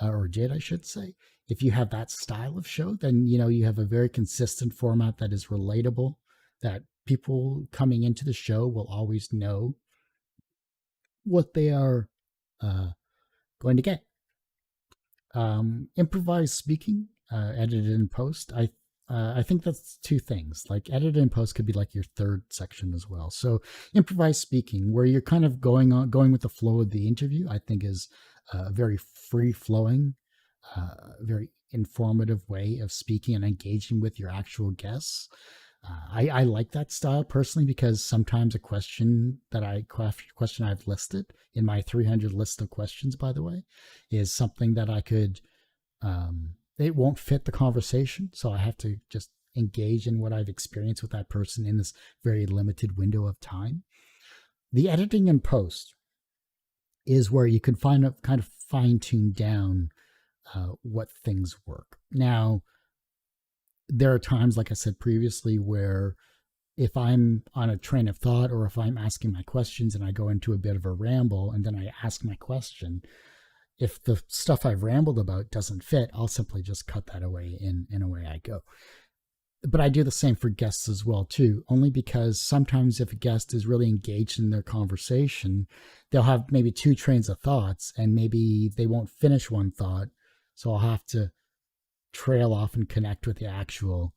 or did, I should say, if you have that style of show, then you have a very consistent format that is relatable, that people coming into the show will always know what they are going to get. Improvised speaking, edited in post, I think that's two things. Like edited in post could be like your third section as well. So improvised speaking, where you're kind of going with the flow of the interview, I think is a very free flowing, very informative way of speaking and engaging with your actual guests. I like that style personally because sometimes a question I've listed in my 300 list of questions, by the way, is something that I could it won't fit the conversation, so I have to just engage in what I've experienced with that person in this very limited window of time. The editing and post is where you can find a kind of fine tune down what things work. Now, there are times, like I said previously, where if I'm on a train of thought or if I'm asking my questions and I go into a bit of a ramble and then I ask my question, if the stuff I've rambled about doesn't fit, I'll simply just cut that away in away I go. But I do the same for guests as well too, only because sometimes if a guest is really engaged in their conversation, they'll have maybe two trains of thoughts and maybe they won't finish one thought. So I'll have to trail off and connect with the actual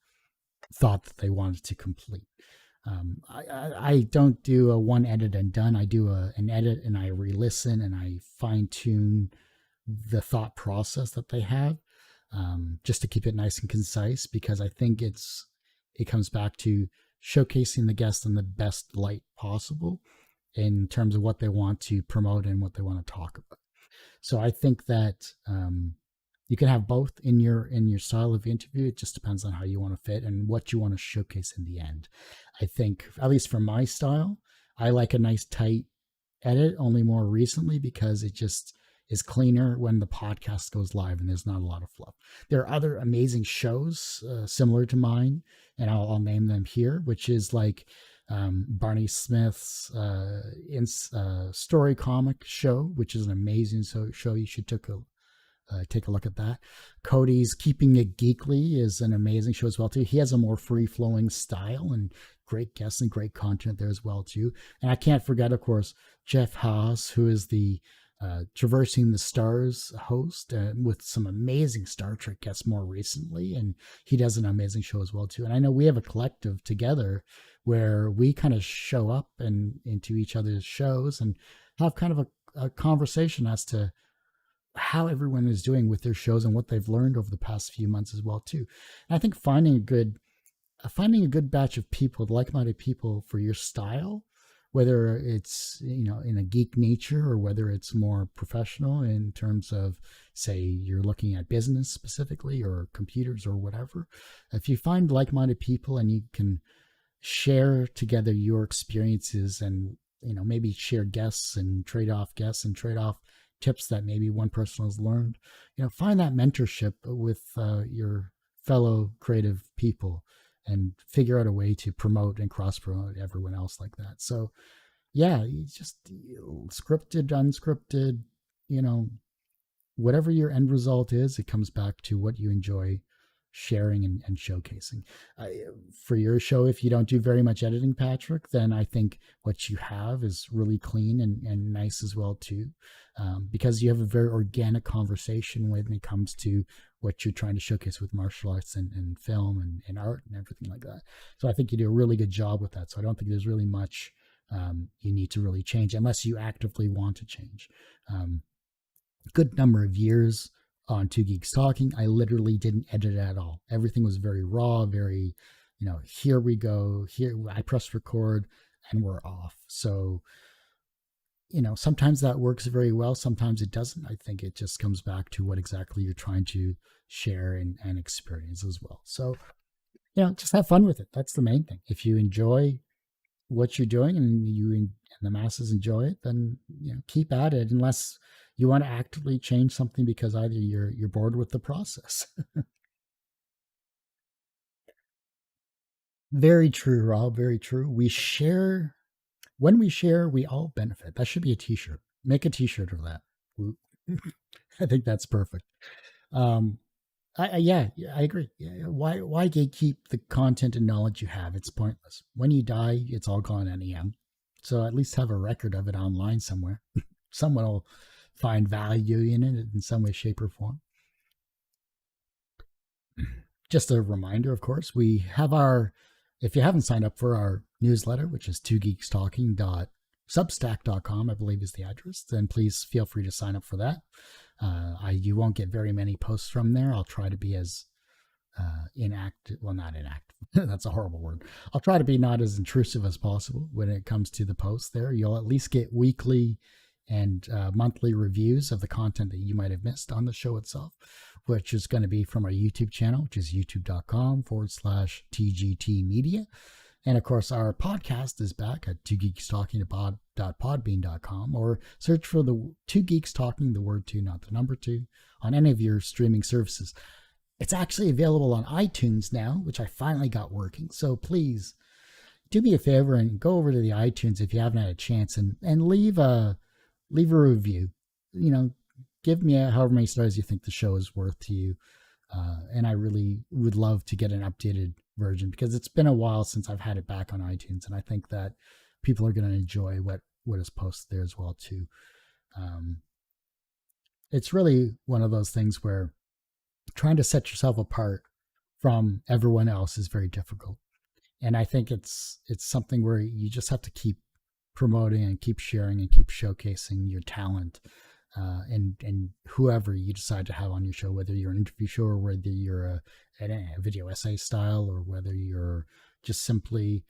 thought that they wanted to complete. I don't do a one edit and done. I do an edit and I re-listen and I fine tune the thought process that they have, just to keep it nice and concise, because I think it comes back to showcasing the guest in the best light possible in terms of what they want to promote and what they want to talk about. So I think that you can have both in your style of interview. It just depends on how you want to fit and what you want to showcase in the end. I think, at least for my style, I like a nice tight edit only more recently because it just is cleaner when the podcast goes live and there's not a lot of fluff. There are other amazing shows similar to mine, and I'll name them here, which is like Barney Smith's story comic show, which is an amazing show. You should take a look at that. Cody's Keeping It Geekly is an amazing show as well too. He has a more free-flowing style and great guests and great content there as well too. And I can't forget, of course, Jeff Haas, who is the Traversing the Stars host with some amazing Star Trek guests more recently, and he does an amazing show as well too. And I know we have a collective together where we kind of show up and into each other's shows and have kind of a conversation as to how everyone is doing with their shows and what they've learned over the past few months as well too. And I think finding a good batch of people, like-minded people for your style, whether it's in a geek nature or whether it's more professional in terms of, say, you're looking at business specifically or computers or whatever. If you find like-minded people and you can share together your experiences and maybe share guests and trade off tips that maybe one person has learned, find that mentorship with your fellow creative people and figure out a way to promote and cross promote everyone else like that. So yeah, just scripted, unscripted, whatever your end result is, it comes back to what you enjoy sharing and showcasing. For your show, if you don't do very much editing, Patrick, then I think what you have is really clean and nice as well too, because you have a very organic conversation when it comes to what you're trying to showcase with martial arts and film and art and everything like that. So I think you do a really good job with that. So I don't think there's really much you need to really change unless you actively want to change. A good number of years on Two Geeks Talking, I literally didn't edit at all. Everything was very raw, very, here we go, here I press record and we're off. So, sometimes that works very well, sometimes it doesn't. I think it just comes back to what exactly you're trying to share and experience as well. So, just have fun with it. That's the main thing. If you enjoy what you're doing and the masses enjoy it, then keep at it, unless you want to actively change something because either you're bored with the process. Very true, Rob. Very true. When we share, we all benefit. That should be a t-shirt. Make a t-shirt of that. I think that's perfect. Yeah, I agree. Yeah, why gatekeep the content and knowledge you have? It's pointless. When you die, it's all gone NEM. So at least have a record of it online somewhere. Someone will find value in it in some way, shape, or form. Just a reminder, of course, we have if you haven't signed up for our newsletter, which is twogeekstalking.substack.com, I believe is the address, then please feel free to sign up for that. You won't get very many posts from there. I'll try to be as inactive. Well, not inactive. That's a horrible word. I'll try to be not as intrusive as possible when it comes to the posts there. You'll at least get weekly and monthly reviews of the content that you might have missed on the show itself, which is going to be from our YouTube channel, which is youtube.com/TGT Media. And of course, our podcast is back at twogeekstalking.podbean.com, or search for the Two Geeks Talking, the word two, not the number two, on any of your streaming services. It's actually available on iTunes now, which I finally got working. So please do me a favor and go over to the iTunes if you haven't had a chance, and leave a review. You know, give me however many stars you think the show is worth to you. And I really would love to get an updated version, because it's been a while since I've had it back on iTunes, and I think that people are going to enjoy what is posted there as well too. It's really one of those things where trying to set yourself apart from everyone else is very difficult, and I think it's something where you just have to keep promoting and keep sharing and keep showcasing your talent, and whoever you decide to have on your show, whether you're an interview show or whether you're a video essay style, or whether you're just simply,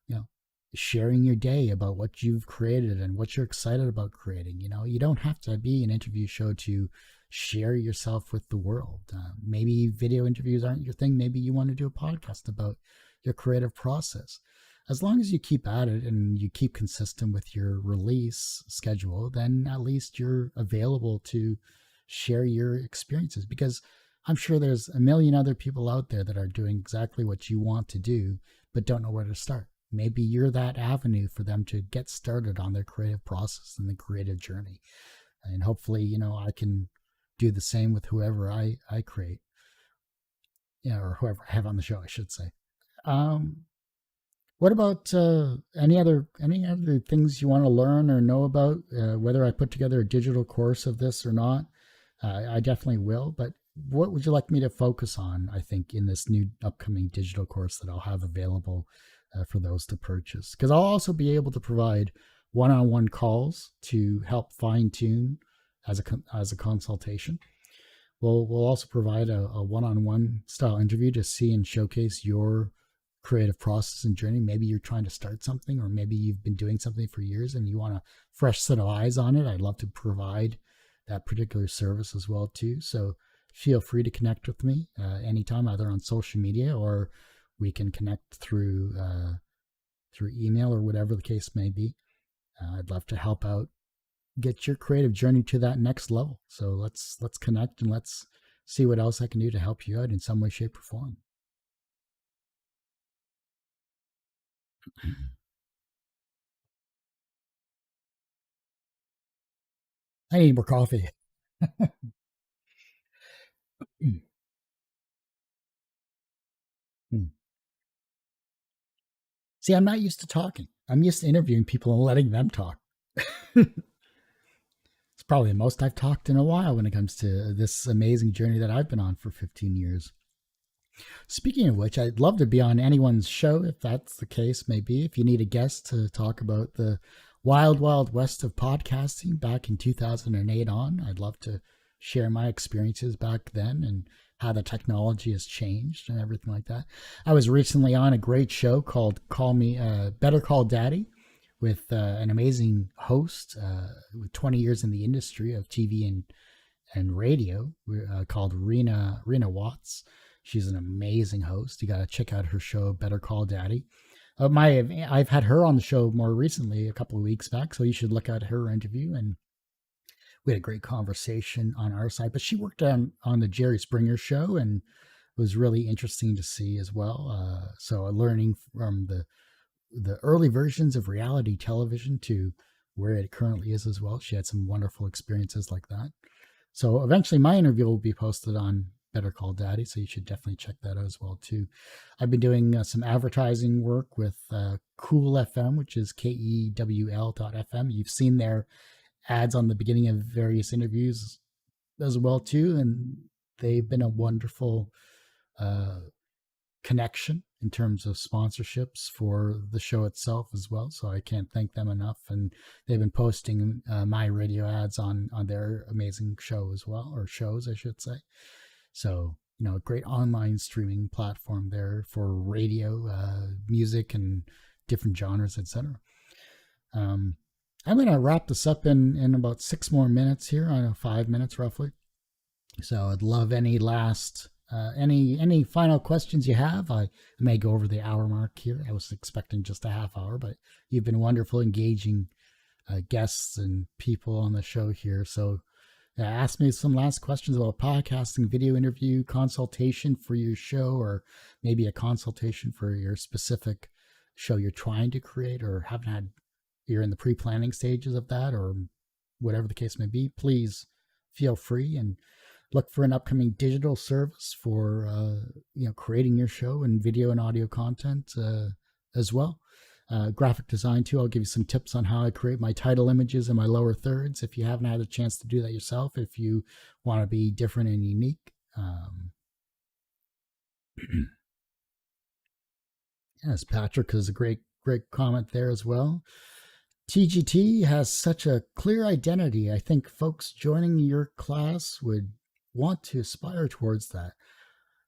you know, sharing your day about what you've created and what you're excited about creating. You know, you don't have to be an interview show to share yourself with the world. Maybe video interviews aren't your thing. Maybe you want to do a podcast about your creative process. As long as you keep at it and you keep consistent with your release schedule, then at least you're available to share your experiences, because I'm sure there's a million other people out there that are doing exactly what you want to do, but don't know where to start. Maybe you're that avenue for them to get started on their creative process and the creative journey. And hopefully, you know, I can do the same with whoever I create, you know, or whoever I have on the show, I should say. What about any other things you want to learn or know about? Whether I put together a digital course of this or not, I definitely will. But what would you like me to focus on, I think, in this new upcoming digital course that I'll have available for those to purchase? Because I'll also be able to provide one-on-one calls to help fine-tune as a consultation. We'll also provide a one-on-one style interview to see and showcase your creative process and journey. Maybe you're trying to start something, or maybe you've been doing something for years and you want a fresh set of eyes on it. I'd love to provide that particular service as well too. So feel free to connect with me anytime, either on social media, or we can connect through email, or whatever the case may be. I'd love to help out, get your creative journey to that next level. So let's connect and let's see what else I can do to help you out in some way, shape, or form. I need more coffee. See, I'm not used to talking. I'm used to interviewing people and letting them talk. It's probably the most I've talked in a while when it comes to this amazing journey that I've been on for 15 years. Speaking of which, I'd love to be on anyone's show, if that's the case, maybe. If you need a guest to talk about the wild, wild west of podcasting back in 2008 on, I'd love to share my experiences back then and how the technology has changed and everything like that. I was recently on a great show called Better Call Daddy, with an amazing host with 20 years in the industry of TV and radio, called Rena Watts. She's an amazing host. You got to check out her show, Better Call Daddy. I've had her on the show more recently, a couple of weeks back, so you should look at her interview. And we had a great conversation on our side. But she worked on the Jerry Springer show, and it was really interesting to see as well. So learning from the early versions of reality television to where it currently is as well. She had some wonderful experiences like that. So eventually my interview will be posted on Better Call Daddy, so you should definitely check that out as well too. I've been doing some advertising work with Cool FM, which is KEWL.FM. You've seen their ads on the beginning of various interviews as well too, and they've been a wonderful connection in terms of sponsorships for the show itself as well. So I can't thank them enough. And they've been posting my radio ads on their amazing show as well, or shows, I should say. So a great online streaming platform there for radio, music, and different genres, etc. Um, I'm going to wrap this up in about 6 more minutes here. I know 5 minutes roughly. So I'd love any last any final questions you have. I may go over the hour mark here. I was expecting just a half hour, but you've been wonderful, engaging guests and people on the show here. So ask me some last questions about podcasting, video interview, consultation for your show, or maybe a consultation for your specific show you're trying to create or haven't had. You're in the pre-planning stages of that, or whatever the case may be. Please feel free and look for an upcoming digital service for creating your show and video and audio content as well. Graphic design too. I'll give you some tips on how I create my title images and my lower thirds if you haven't had a chance to do that yourself, if you want to be different and unique. Yes, Patrick is a great comment there as well. TGT has such a clear identity. I think folks joining your class would want to aspire towards that.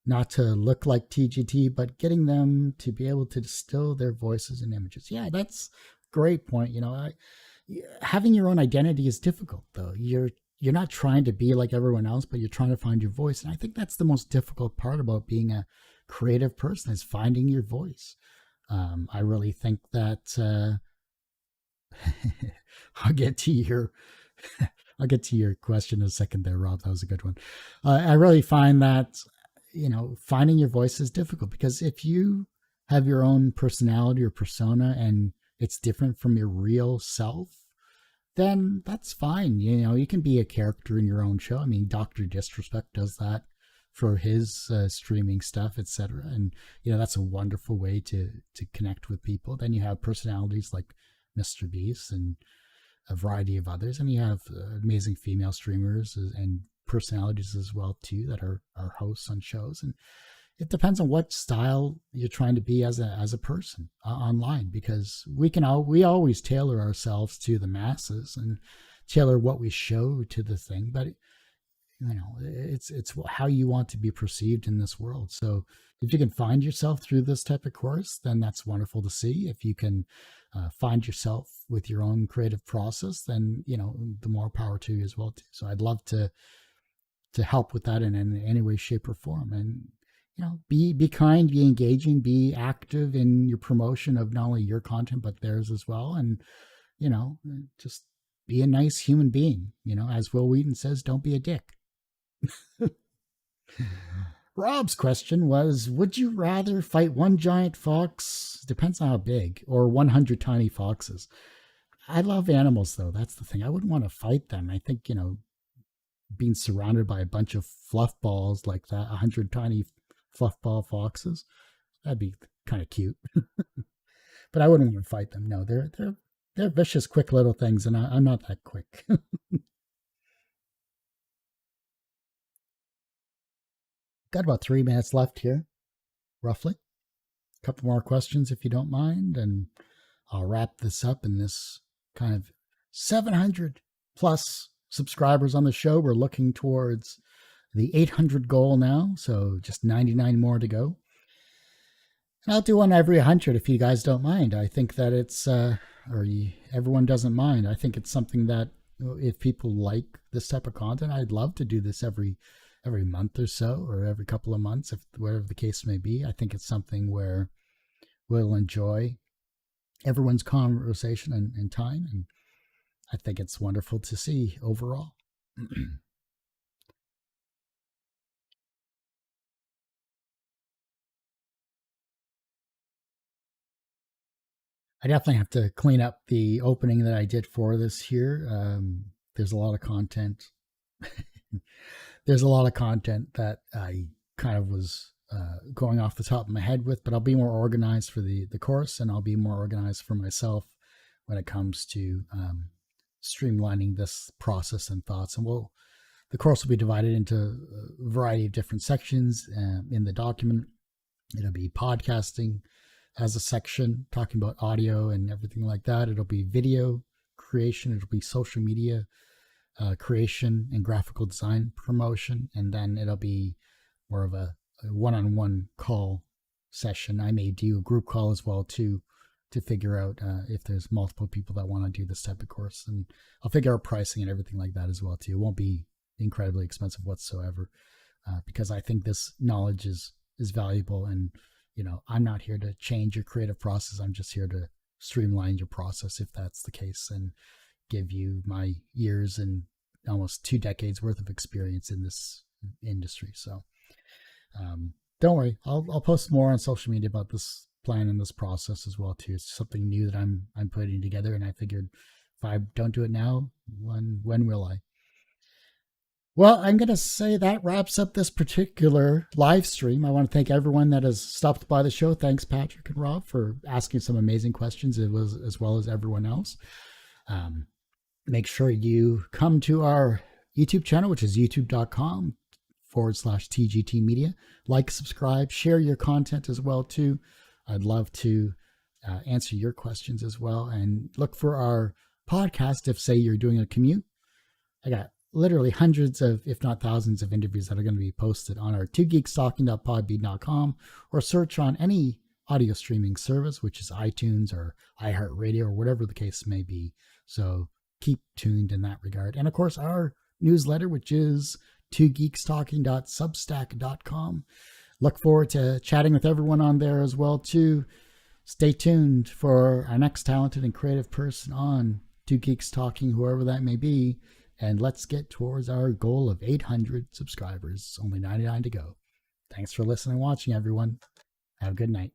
Not to look like TGT, but getting them to be able to distill their voices and images. Yeah, that's a great point. Having your own identity is difficult, though. You're not trying to be like everyone else, but you're trying to find your voice. And I think that's the most difficult part about being a creative person, is finding your voice. I really think that I'll get to your question in a second there, Rob. That was a good one. I really find that finding your voice is difficult, because if you have your own personality or persona and it's different from your real self, then that's fine. You can be a character in your own show. I mean, Dr. Disrespect does that for his streaming stuff, etc. And that's a wonderful way to connect with people. Then you have personalities like Mr. Beast and a variety of others, and you have amazing female streamers and personalities as well too that are hosts on shows. And it depends on what style you're trying to be as a person online, because we always tailor ourselves to the masses and tailor what we show to the thing, but it's how you want to be perceived in this world. So if you can find yourself through this type of course, then that's wonderful to see. If you can find yourself with your own creative process, then the more power to you as well too. So I'd love to help with that in any way, shape, or form. And be kind, be engaging, be active in your promotion of not only your content but theirs as well. And just be a nice human being. As Will Wheaton says, don't be a dick. Rob's question was, would you rather fight one giant fox, depends on how big, or 100 tiny foxes? I love animals, though. That's the thing. I wouldn't want to fight them. I think, being surrounded by a bunch of fluff balls like that, 100 tiny fluff ball foxes, that'd be kind of cute. But I wouldn't want to fight them. No, they're vicious, quick little things, and I'm not that quick. Got about 3 minutes left here, roughly. A couple more questions if you don't mind, and I'll wrap this up in this kind of 700 plus subscribers on the show. We're looking towards the 800 goal now, so just 99 more to go. And I'll do one every 100 if you guys don't mind. I think that it's, everyone doesn't mind. I think it's something that if people like this type of content, I'd love to do this every month or so, or every couple of months, if whatever the case may be. I think it's something where we'll enjoy everyone's conversation and time, and I think it's wonderful to see overall. I definitely have to clean up the opening that I did for this here. There's a lot of content. There's a lot of content that I kind of was going off the top of my head with, but I'll be more organized for the course, and I'll be more organized for myself when it comes to streamlining this process and thoughts. And the course will be divided into a variety of different sections in the document. It'll be podcasting as a section, talking about audio and everything like that. It'll be video creation. It'll be social media creation and graphical design promotion. And then it'll be more of a one-on-one call session. I may do a group call as well too, to figure out if there's multiple people that want to do this type of course, and I'll figure out pricing and everything like that as well too. It won't be incredibly expensive whatsoever, because I think this knowledge is valuable. And I'm not here to change your creative process. I'm just here to streamline your process, if that's the case, and give you my years and almost 2 decades worth of experience in this industry. So don't worry, I'll post more on social media about this plan and this process as well too. It's something new that I'm putting together, and I figured if I don't do it now, when will I? Well, I'm going to say that wraps up this particular live stream. I want to thank everyone that has stopped by the show. Thanks, Patrick and Rob, for asking some amazing questions, as well as everyone else. Make sure you come to our YouTube channel, which is youtube.com/TGT Media. Like, subscribe, share your content as well too. I'd love to answer your questions as well. And look for our podcast if, say, you're doing a commute. I got literally hundreds of, if not thousands of interviews that are going to be posted on our twogeekstalking.podbean.com, or search on any audio streaming service, which is iTunes or iHeartRadio or whatever the case may be. So keep tuned in that regard. And of course, our newsletter, which is twogeekstalking.substack.com. Look forward to chatting with everyone on there as well too. Stay tuned for our next talented and creative person on Two Geeks Talking, whoever that may be. And let's get towards our goal of 800 subscribers. Only 99 to go. Thanks for listening and watching, everyone. Have a good night.